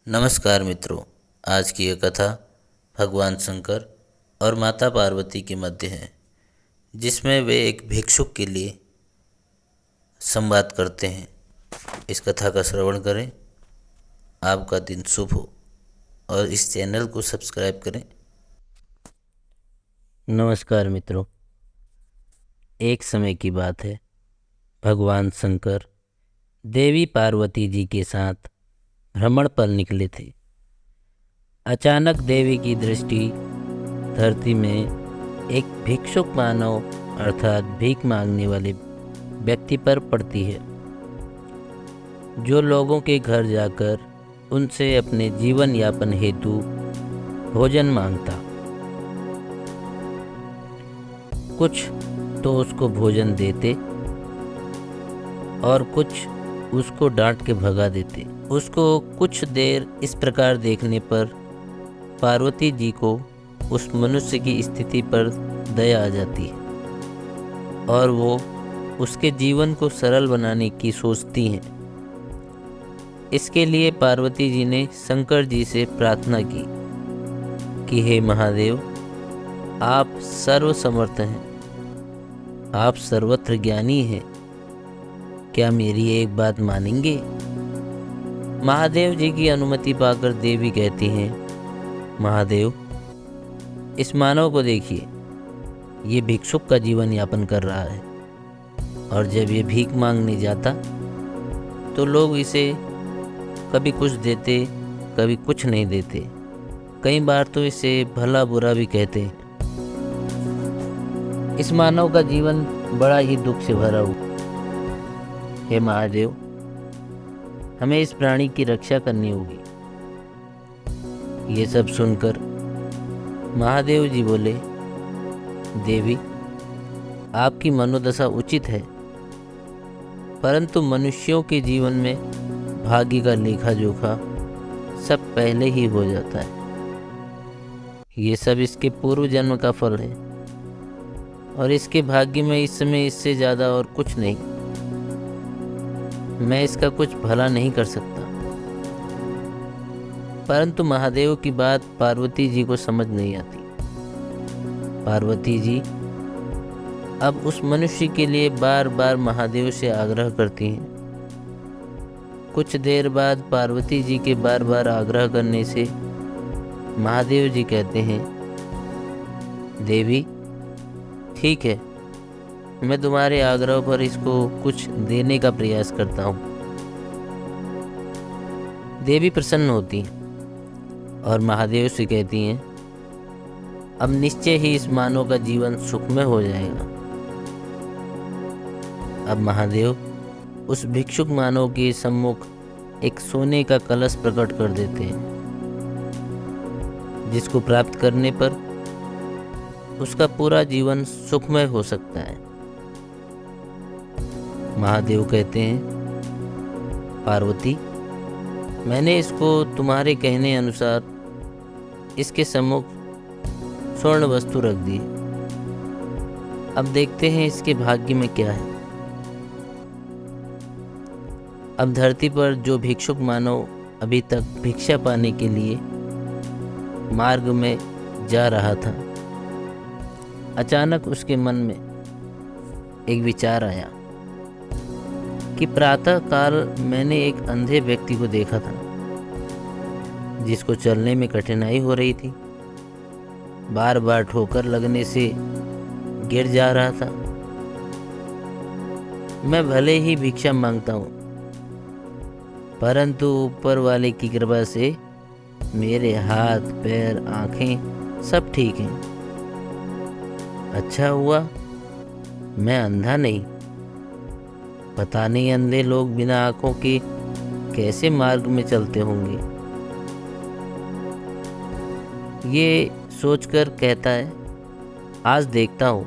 नमस्कार मित्रों। आज की यह कथा भगवान शंकर और माता पार्वती के मध्य है, जिसमें वे एक भिक्षुक के लिए संवाद करते हैं। इस कथा का श्रवण करें। आपका दिन शुभ हो और इस चैनल को सब्सक्राइब करें। नमस्कार मित्रों। एक समय की बात है, भगवान शंकर देवी पार्वती जी के साथ भ्रमण पर निकले थे। अचानक देवी की दृष्टि धरती में एक भिक्षुक मानव अर्थात भीख मांगने वाले व्यक्ति पर पड़ती है, जो लोगों के घर जाकर उनसे अपने जीवन यापन हेतु भोजन मांगता। कुछ तो उसको भोजन देते और कुछ उसको डांट के भगा देते। उसको कुछ देर इस प्रकार देखने पर पार्वती जी को उस मनुष्य की स्थिति पर दया आ जाती है और वो उसके जीवन को सरल बनाने की सोचती हैं। इसके लिए पार्वती जी ने शंकर जी से प्रार्थना की कि हे महादेव, आप सर्वसमर्थ हैं, आप सर्वत्र ज्ञानी हैं, क्या मेरी एक बात मानेंगे? महादेव जी की अनुमति पाकर देवी कहती हैं, महादेव, इस मानव को देखिए, ये भिक्षुक का जीवन यापन कर रहा है और जब ये भीख मांगने जाता तो लोग इसे कभी कुछ देते, कभी कुछ नहीं देते। कई बार तो इसे भला बुरा भी कहते हैं। इस मानव का जीवन बड़ा ही दुख से भरा हुआ। हे महादेव, हमें इस प्राणी की रक्षा करनी होगी। ये सब सुनकर महादेव जी बोले, देवी, आपकी मनोदशा उचित है, परंतु मनुष्यों के जीवन में भाग्य का लेखा जोखा सब पहले ही हो जाता है। ये सब इसके पूर्व जन्म का फल है और इसके भाग्य में इस समय इससे ज़्यादा और कुछ नहीं। मैं इसका कुछ भला नहीं कर सकता। परंतु महादेव की बात पार्वती जी को समझ नहीं आती। पार्वती जी अब उस मनुष्य के लिए बार बार महादेव से आग्रह करती हैं। कुछ देर बाद पार्वती जी के बार बार आग्रह करने से महादेव जी कहते हैं, देवी, ठीक है, मैं तुम्हारे आग्रह पर इसको कुछ देने का प्रयास करता हूँ। देवी प्रसन्न होती हैं और महादेव से कहती हैं, अब निश्चय ही इस मानव का जीवन सुखमय हो जाएगा। अब महादेव उस भिक्षुक मानव के सम्मुख एक सोने का कलश प्रकट कर देते हैं, जिसको प्राप्त करने पर उसका पूरा जीवन सुखमय हो सकता है। महादेव कहते हैं, पार्वती, मैंने इसको तुम्हारे कहने अनुसार इसके सम्मुख स्वर्ण वस्तु रख दी। अब देखते हैं इसके भाग्य में क्या है। अब धरती पर जो भिक्षुक मानव अभी तक भिक्षा पाने के लिए मार्ग में जा रहा था, अचानक उसके मन में एक विचार आया कि प्रातः काल मैंने एक अंधे व्यक्ति को देखा था, जिसको चलने में कठिनाई हो रही थी। बार बार ठोकर लगने से गिर जा रहा था। मैं भले ही भिक्षा मांगता हूँ, परंतु ऊपर वाले की कृपा से मेरे हाथ, पैर, आँखें सब ठीक हैं। अच्छा हुआ मैं अंधा नहीं। पता नहीं अंधे लोग बिना आँखों के कैसे मार्ग में चलते होंगे। ये सोचकर कहता है, आज देखता हूँ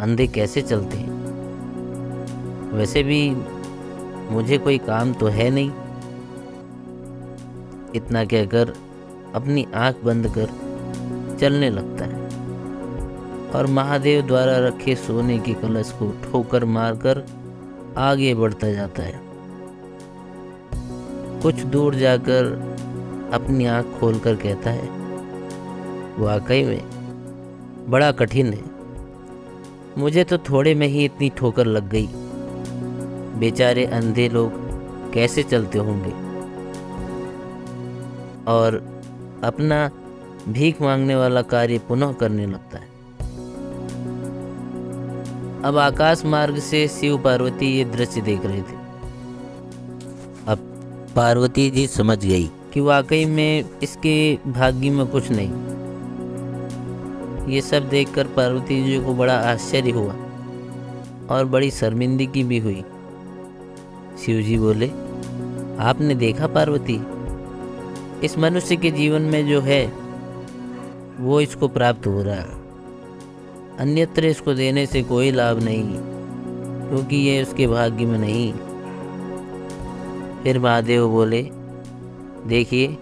अंधे कैसे चलते हैं। वैसे भी मुझे कोई काम तो है नहीं। इतना कहकर अपनी आँख बंद कर चलने लगता है और महादेव द्वारा रखे सोने के कलश को ठोकर मारकर आगे बढ़ता जाता है। कुछ दूर जाकर अपनी आँख खोलकर कहता है, वाकई में बड़ा कठिन है। मुझे तो थोड़े में ही इतनी ठोकर लग गई। बेचारे अंधे लोग कैसे चलते होंगे। और अपना भीख मांगने वाला कार्य पुनः करने लगता है। अब आकाश मार्ग से शिव पार्वती ये दृश्य देख रहे थे। अब पार्वती जी समझ गई कि वाकई में इसके भाग्य में कुछ नहीं। ये सब देखकर पार्वती जी को बड़ा आश्चर्य हुआ और बड़ी शर्मिंदगी भी हुई। शिव जी बोले, आपने देखा पार्वती, इस मनुष्य के जीवन में जो है वो इसको प्राप्त हो रहा है, अन्यत्र इसको देने से कोई लाभ नहीं, क्योंकि ये उसके भाग्य में नहीं। फिर महादेव बोले, देखिए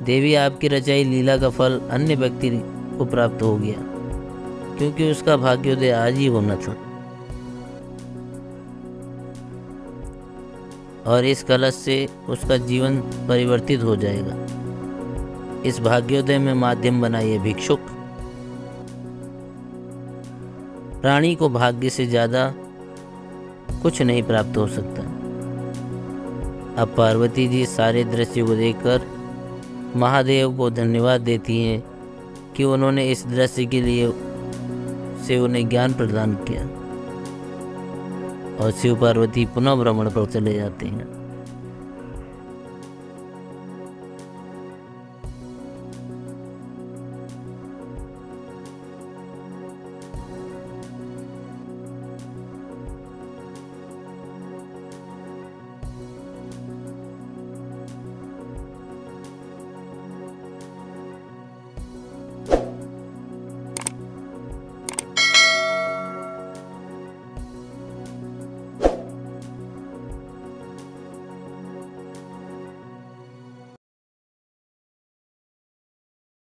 देवी, आपकी रचाई लीला का फल अन्य व्यक्ति को प्राप्त हो गया, क्योंकि उसका भाग्योदय आज ही होना था। और इस कलश से उसका जीवन परिवर्तित हो जाएगा। इस भाग्योदय में माध्यम बना ये भिक्षुक। प्राणी को भाग्य से ज़्यादा कुछ नहीं प्राप्त हो सकता। अब पार्वती जी सारे दृश्य को देखकर महादेव को धन्यवाद देती हैं कि उन्होंने इस दृश्य के लिए से उन्हें ज्ञान प्रदान किया। और शिव पार्वती पुनः भ्रमण पर चले जाते हैं।